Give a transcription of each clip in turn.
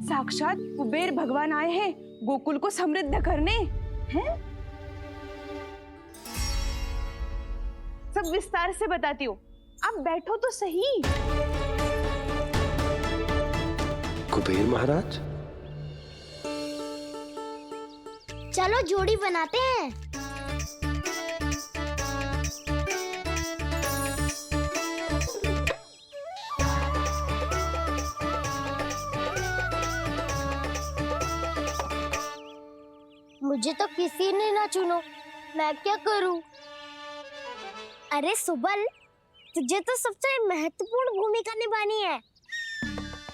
साक्षात कुबेर भगवान आए हैं गोकुल को समृद्ध करने हैं। सब विस्तार से बताती हूँ, आप बैठो तो सही। कुबेर महाराज, चलो जोड़ी बनाते हैं। मुझे तो किसी ने ना चुनो, मैं क्या करूं? अरे सुबल, तुझे तो सबसे महत्वपूर्ण भूमिका निभानी है।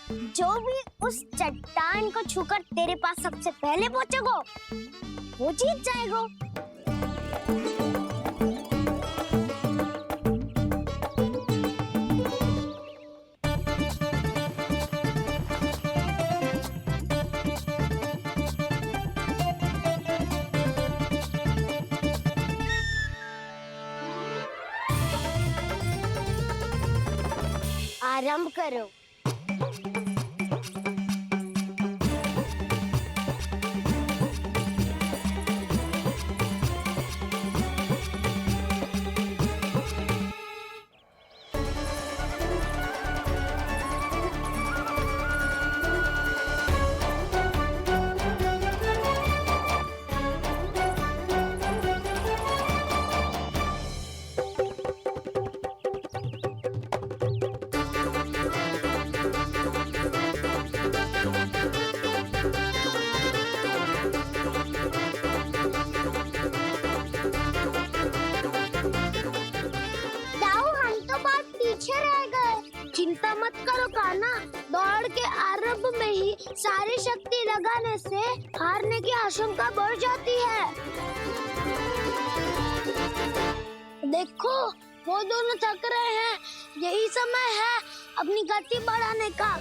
जो भी उस चट्टान को छूकर तेरे पास सबसे पहले पहुंचेगा वो जीत जाएगा। आरंभ करो। चिंता मत करो कान्हा, दौड़ के आरंभ में ही सारी शक्ति लगाने से हारने की आशंका बढ़ जाती है। देखो वो दोनों थक रहे हैं, यही समय है अपनी गति बढ़ाने का।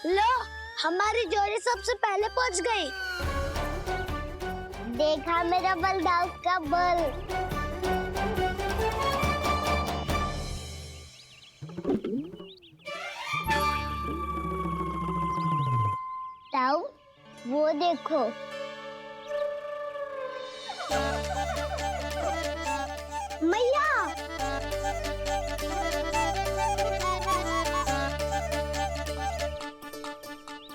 लो, हमारी जोड़ी सबसे पहले पहुंच गई। देखा मेरा बलदाऊ का बल। ताऊ, वो देखो। मैया,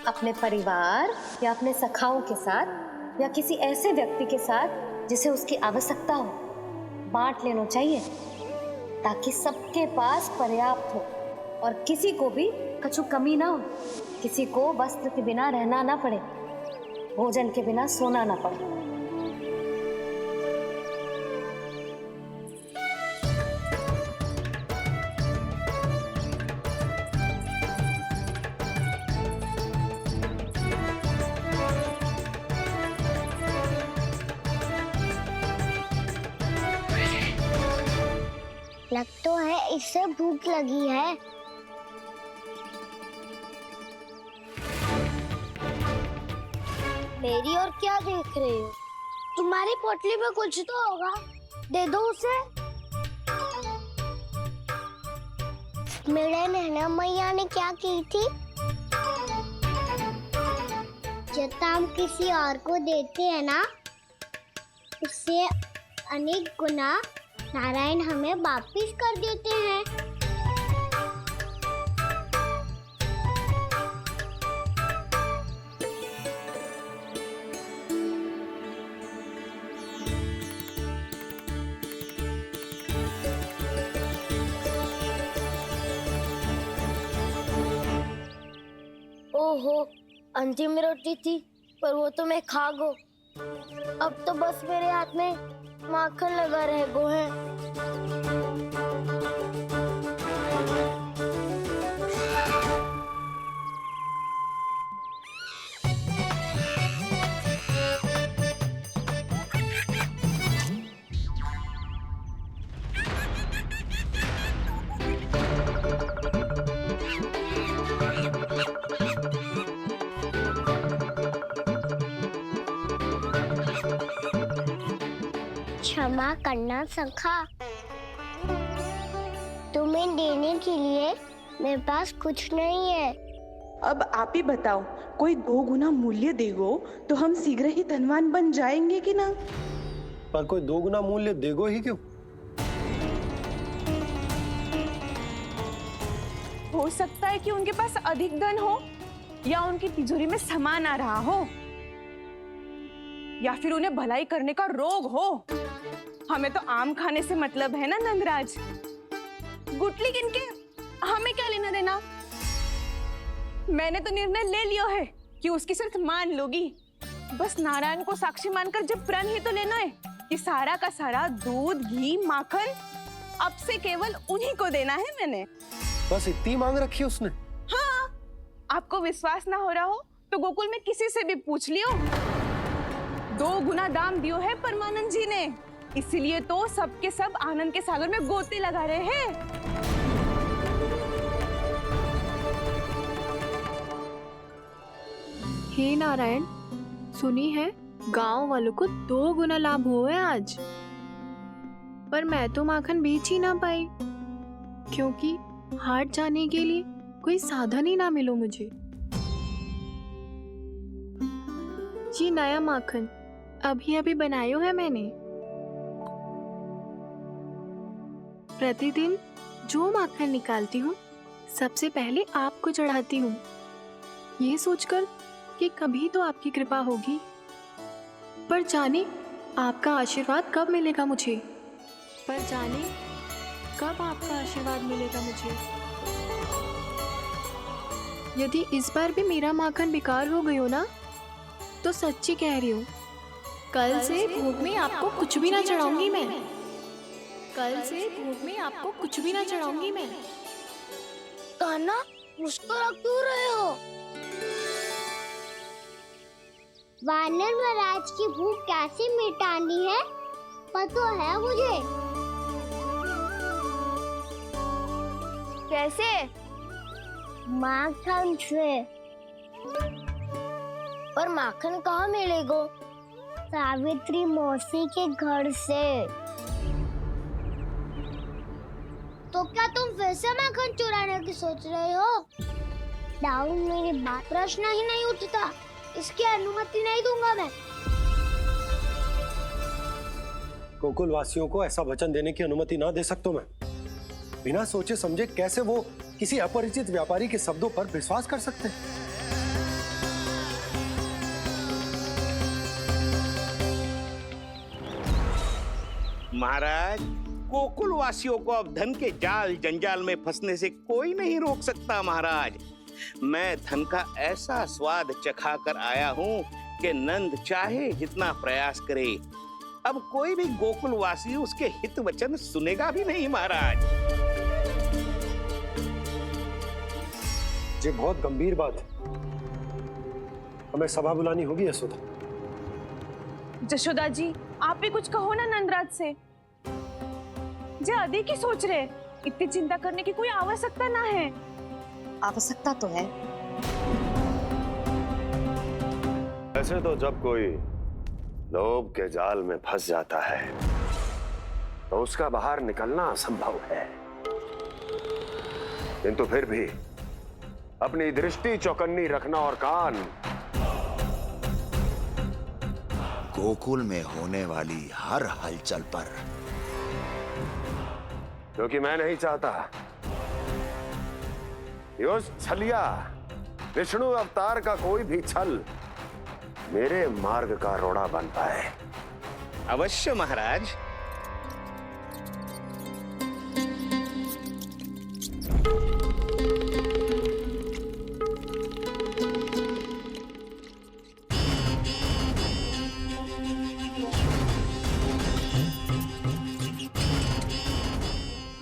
अपने परिवार या अपने सखाओं के साथ या किसी ऐसे व्यक्ति के साथ जिसे उसकी आवश्यकता हो बांट लेना चाहिए, ताकि सबके पास पर्याप्त हो और किसी को भी कछु कमी ना हो, किसी को वस्त्र के बिना रहना ना पड़े, भोजन के बिना सोना ना पड़े। लग तो है इससे भूख लगी है। मेरी और क्या देख रहे हो? तुम्हारी पोटली में कुछ तो होगा, दे दो उसे। मेरे नैना मैया ने क्या की थी? जब हम किसी और को देते हैं ना, उससे अनेक गुना नारायण हमें वापिस कर देते हैं। ओहो, अंतिम रोटी थी, पर वो तो मैं खा गो। अब तो बस मेरे हाथ में माखन लगा रह गो है। क्षमा करना सखा। तुम्हें देने के लिए मेरे पास कुछ नहीं है। अब आप ही बताओ, कोई 2 गुना मूल्य देगो तो हम शीघ्र ही धनवान बन जाएंगे कि ना? पर कोई 2 गुना मूल्य देगो ही क्यों? हो सकता है कि उनके पास अधिक धन हो, या उनकी तिजोरी में सामान आ रहा हो, या फिर उन्हें भलाई करने का रोग हो। हमें तो आम खाने से मतलब है ना नंदराज। गुटली किनके, हमें क्या लेना देना। मैंने तो निर्णय ले लिया है कि उसकी सिर्फ मान लोगी। बस नारायण को साक्षी मानकर जब प्रण ही तो लेना है कि सारा का सारा दूध, घी, माखन अब से केवल उन्हीं को देना है मैंने। बस इतनी मांग रखी उसने? हाँ, आपको विश्वास ना हो रहा हो तो गोकुल में किसी से भी पूछ लियो। 2 गुना दाम दियो है परमानंद जी ने, इसलिए तो सबके सब आनंद के सागर में गोते लगा रहे हैं। हे नारायण, सुनी है गांव वालों को 2 गुना लाभ हुआ है आज। पर मैं तो माखन बेच ही ना पाई, क्योंकि हाट जाने के लिए कोई साधन ही ना मिलो मुझे। ये नया माखन अभी अभी बनायो है मैंने। प्रतिदिन जो माखन निकालती हूँ सबसे पहले आपको चढ़ाती हूँ, ये सोचकर कि कभी तो आपकी कृपा होगी। पर जाने आपका आशीर्वाद कब मिलेगा मुझे, पर जाने कब आपका आशीर्वाद मिलेगा मुझे। यदि इस बार भी मेरा माखन बेकार हो गयो ना, तो सच्ची कह रही हूँ, कल से भोग में आपको कुछ भी ना चढ़ाऊंगी मैं। कल से भोग में आपको कुछ भी ना चढ़ाऊंगी मैं। कान्हा, मुस्कुरा क्यों रहे हो? वानर महाराज की भूख कैसे मिटानी है पता है मुझे। कैसे? माखन से। पर माखन कहाँ मिलेगा? सावित्री मौसी के घर से। तो क्या तुम फिर से माखन चुराने की सोच रहे हो? डाउन मेरी बात प्रश्न ही नहीं उठता, इसकी अनुमति नहीं दूंगा मैं। गोकुल वासियों को ऐसा वचन देने की अनुमति ना दे सकता मैं। बिना सोचे समझे कैसे वो किसी अपरिचित व्यापारी के शब्दों पर विश्वास कर सकते हैं? महाराज, गोकुल वासियों को अब धन के जाल जंजाल में फंसने से कोई नहीं रोक सकता। महाराज, मैं धन का ऐसा स्वाद चखा कर आया हूँ कि नंद चाहे जितना प्रयास करे, अब कोई भी गोकुल वासी उसके हित वचन सुनेगा भी नहीं। महाराज, ये बहुत गंभीर बात है, हमें सभा बुलानी होगी यशोदा। जशोदा जी, आप भी कुछ कहो ना नंदराज से। जे अधिक ही सोच रहे, इतनी चिंता करने की कोई आवश्यकता ना है। आवश्यकता तो है। ऐसे तो जब कोई लोभ के जाल में फंस जाता है तो उसका बाहर निकलना असंभव है, किंतु फिर भी अपनी दृष्टि चौकन्नी रखना और कान गोकुल में होने वाली हर हलचल पर, क्योंकि मैं नहीं चाहता कि उस छलिया विष्णु अवतार का कोई भी छल मेरे मार्ग का रोड़ा बन पाए। अवश्य महाराज।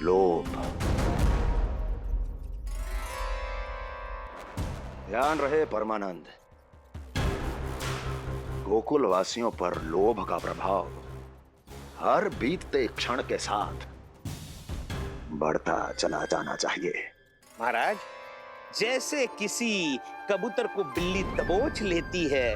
लोभ। ध्यान रहे परमानंद, गोकुल वासियों पर लोभ का प्रभाव हर बीतते क्षण के साथ बढ़ता चला जाना चाहिए। महाराज, जैसे किसी कबूतर को बिल्ली दबोच लेती है,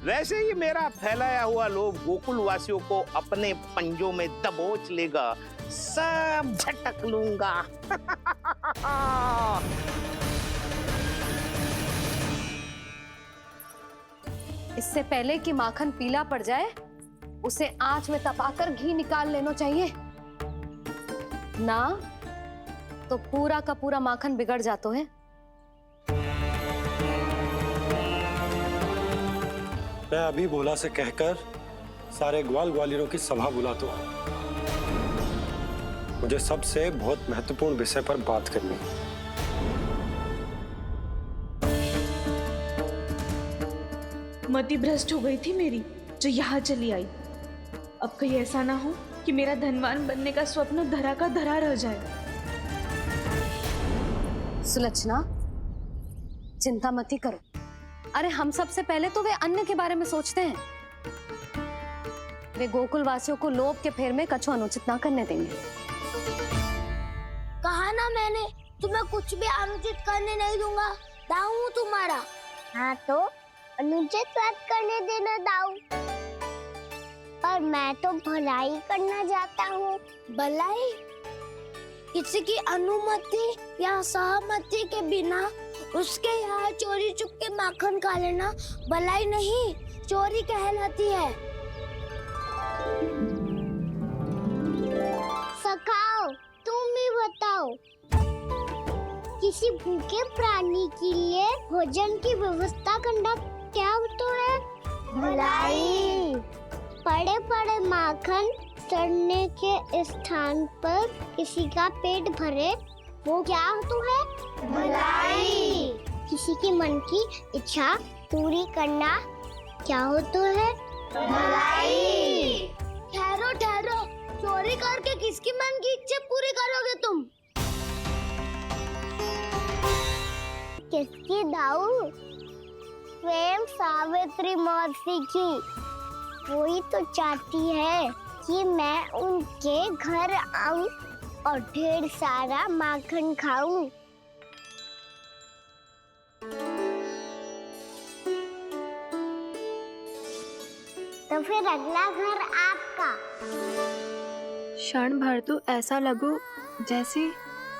वैसे ही मेरा फैलाया हुआ लोभ गोकुल वासियों को अपने पंजों में दबोच लेगा, सब झटक लूंगा। इससे पहले कि माखन पीला पड़ जाए, उसे आंच में तपाकर घी निकाल लेना चाहिए ना, तो पूरा का पूरा माखन बिगड़ जाता है। मैं अभी भोला से कहकर सारे ग्वाल ग्वालियरों की सभा बुलाता हूं। मुझे सबसे बहुत महत्वपूर्ण विषय पर बात करनी है। मति भ्रष्ट हो गई थी मेरी, जो यहाँ चली आई। अब कहीं ऐसा ना हो कि मेरा धनवान बनने का स्वप्न धरा का धरा रह जाए। सुलक्षणा, चिंता मत ही करो। अरे हम सबसे पहले तो वे अन्न के बारे में सोचते हैं। वे गोकुल वासियों को लोभ के फेर में कछु अनुचित ना करने देंगे। कहा ना मैंने, तुम्हें कुछ भी अनुचित करने नहीं दूंगा। दाऊ हूँ तुम्हारा। हाँ तो अनुचित बात करने देना दाऊ। पर मैं तो भलाई करना चाहता हूँ। भलाई? किसी की अनुमति या सहमति के बिना उसके यहाँ चोरी चुप के माखन खा लेना भलाई नहीं, चोरी कहलाती है। सखाओ, तुम ही बताओ, किसी भूखे प्राणी के लिए भोजन की व्यवस्था करना क्या होता है? भलाई। पड़े पड़े माखन चढ़ने के स्थान पर किसी का पेट भरे, वो क्या होता है? भलाई। किसी के मन की इच्छा पूरी करना क्या होता है? भलाई। ठहरो ठहरो, चोरी करके किसकी मन की इच्छा पूरी करोगे तुम? किसकी दाऊ? स्वयं सावित्री मौसी की। वही तो चाहती है कि मैं उनके घर आऊं और ढेर सारा माखन खाऊं। तो फिर अगला घर आपका। क्षण भर तो ऐसा लगो जैसे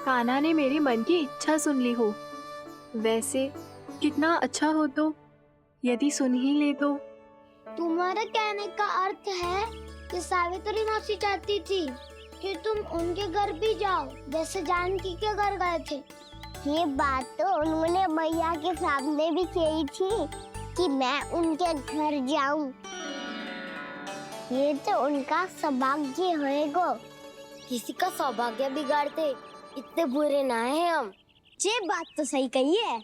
कान्हा ने मेरे मन की इच्छा सुन ली हो। वैसे कितना अच्छा हो तो यदि सुन ही ले तो। तुम्हारे कहने का अर्थ है कि सावित्री मौसी चाहती थी कि तुम उनके घर भी जाओ, जैसे जानकी के घर गए थे। ये बात तो उन्होंने मैया के सामने भी कही थी कि मैं उनके घर जाऊं। ये तो उनका सौभाग्य होएगा। किसी का सौभाग्य बिगाड़ते इतने बुरे ना है हम। ये बात तो सही कही है।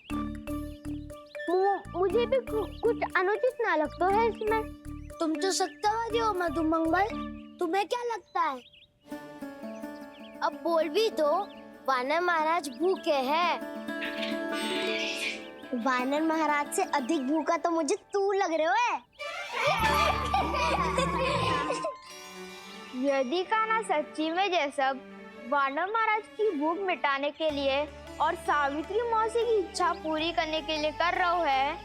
मुझे भी कुछ अनुचित ना लगता है इसमें। तुम तो सत्यवादी हो मधुमंगल, तुम्हें क्या लगता है? अब बोल भी दो, वानर महाराज भूखे हैं। वानर महाराज से अधिक भूखा तो मुझे तू लग रहे हो। यदि कान्हा सच्ची में जैसा वानर महाराज की भूख मिटाने के लिए और सावित्री मौसी की इच्छा पूरी करने के लिए कर रहा है,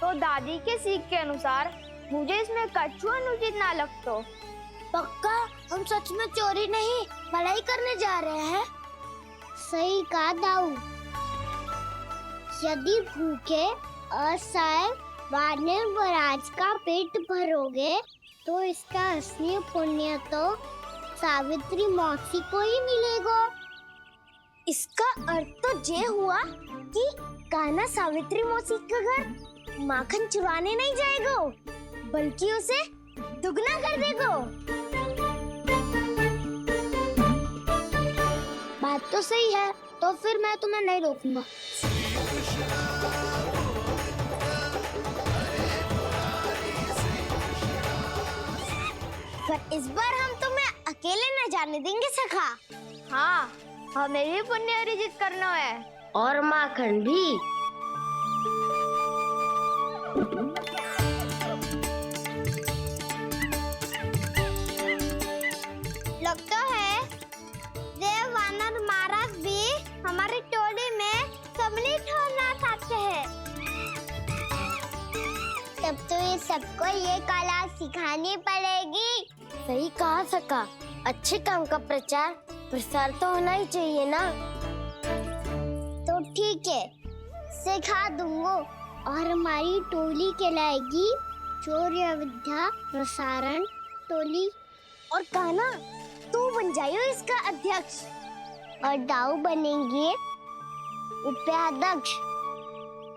तो दादी के सीख के अनुसार मुझे इसमें कछु अनुचित ना लगता। पक्का हम सच में चोरी नहीं भलाई करने जा रहे हैं। सही कहा दाऊ। यदि भूखे असहाय वानर महाराज का पेट भरोगे तो इसका असली पुण्य तो सावित्री मौसी को ही मिलेगा। इसका अर्थ तो ये हुआ कि कान्हा सावित्री मौसी का घर माखन चुराने नहीं जाएगा, बल्कि उसे दुगना कर देगा। बात तो सही है, तो फिर मैं तुम्हें नहीं रोकूंगा। पर इस बार हम तुम्हें अकेले न जाने देंगे सखा। हाँ, हमें भी पुण्य अर्जित करना है और माखन भी। लगता है देव वानर महाराज भी हमारी टोली में सम्मिलित होना चाहते हैं। तब तो ये सब सबको ये कला सिखानी पड़ेगी। सही कहा सका, अच्छे काम का प्रचार प्रसार तो होना ही चाहिए ना। तो ठीक है, सिखा दूंगा। और हमारी टोली कहलाएगी शौर्य विद्या प्रसारण टोली। और कान्हा, तू बन जाइयो इसका अध्यक्ष और दाऊ बनेंगे उपाध्यक्ष।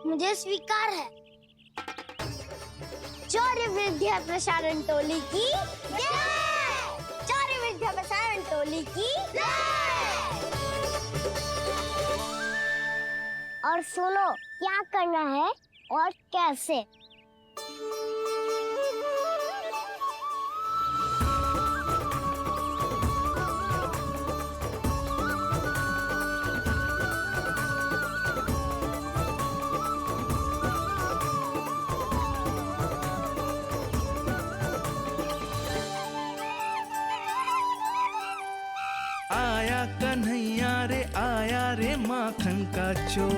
मुझे स्वीकार है। शौर्य विद्या प्रसारण टोली की जय! शौर्य विद्या प्रसारण टोली की जय! और सुनो, क्या करना है और कैसे। आया कन्हैया रे आया रे माखन का चोर,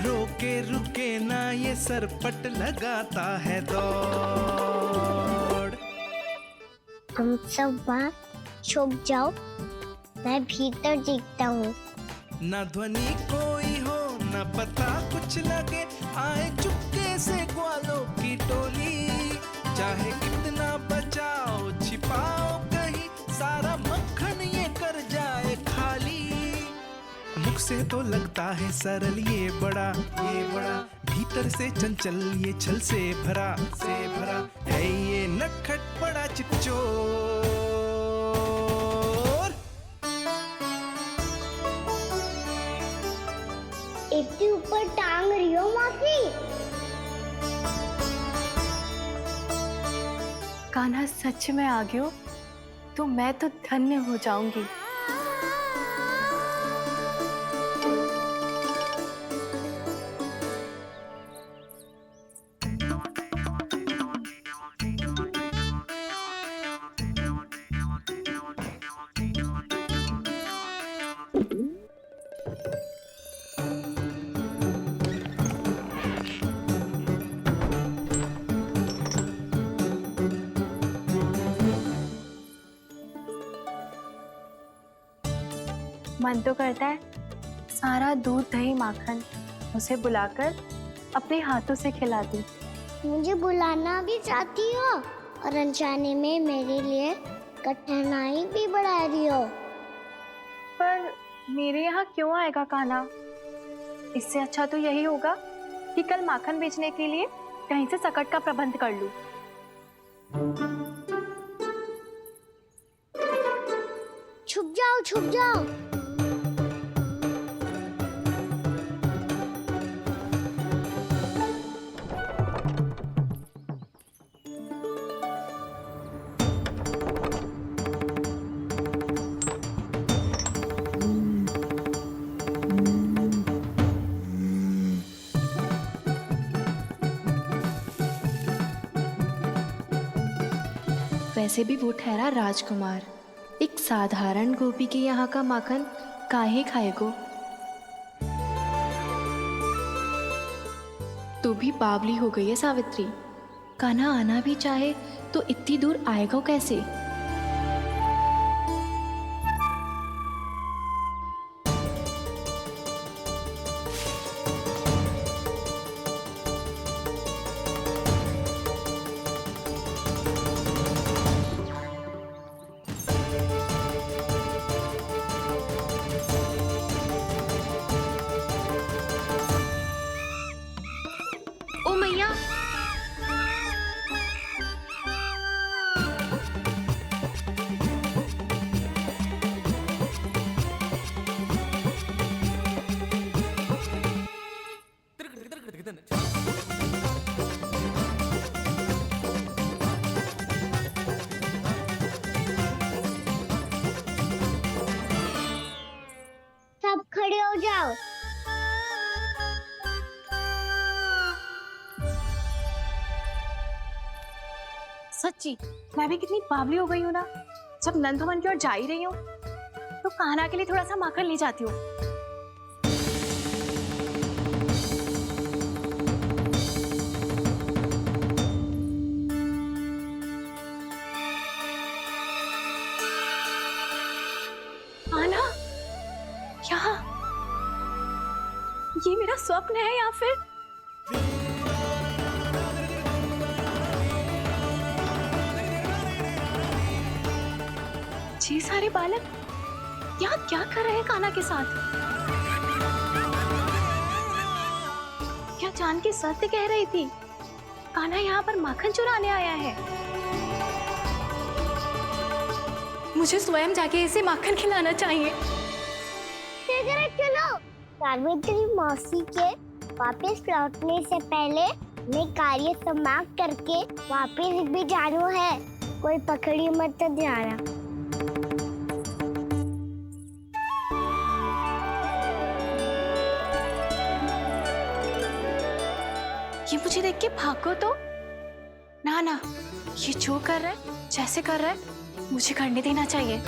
रोके रुके ना ये सरपट लगाता है दौड़। तुम सब वहाँ छुप जाओ, मैं भीतर देखता हूँ। ना ध्वनि कोई हो ना पता कुछ लगे, आए चुपके से ग्वालों की टोली। चाहे कितना बचाओ छिपाओ कहीं, सारा मक्खन ये कर जाए खाली। मुख से तो लगता है सरल ये बड़ा भीतर से चंचल ये छल से भरा है ये नटखट बड़ा चिच्चोर। इतनी ऊपर टांग रही हो मासी। कान्हा सच में आ गयो तो मैं तो धन्य हो जाऊंगी। मन तो करता है सारा दूध दही माखन उसे बुलाकर अपने हाथों से खिला दूं। मुझे बुलाना भी चाहती हो और अनजाने में मेरे लिए कठिनाई भी बढ़ा रही हो। पर मेरे यहाँ क्यों आएगा कान्हा? इससे अच्छा तो यही होगा कि कल माखन बेचने के लिए कहीं से सकट का प्रबंध कर लूं। छुप जाओ छुप जाओ। वैसे भी वो ठहरा राजकुमार, एक साधारण गोपी के यहाँ का माखन काहे खाएगो। तू भी बावली हो गई है सावित्री। कान्हा आना भी चाहे तो इतनी दूर आएगा कैसे? ओ मैया, सब खड़े हो जाओ। सच्ची मैं भी कितनी बावली हो गई हूँ ना। जब नंद भवन की ओर जा ही रही हूँ तो कान्हा के लिए थोड़ा सा माखन ले जाती हूँ। स्वप्न है या फिर ये सारे बालक यहाँ क्या कर रहे हैं कान्हा के साथ? क्या जानकी सत्य कह रही थी? कान्हा यहाँ पर माखन चुराने आया है। मुझे स्वयं जाके इसे माखन खिलाना चाहिए। चलो सावित्री मौसी के वापस लौटने से पहले मैं कार्य समाप्त करके वापस भी जाना है। कोई पकड़ी मत जाना। ये मुझे देख के भागो तो ना, ये जो कर रहा है, जैसे कर रहा है, मुझे करने देना चाहिए।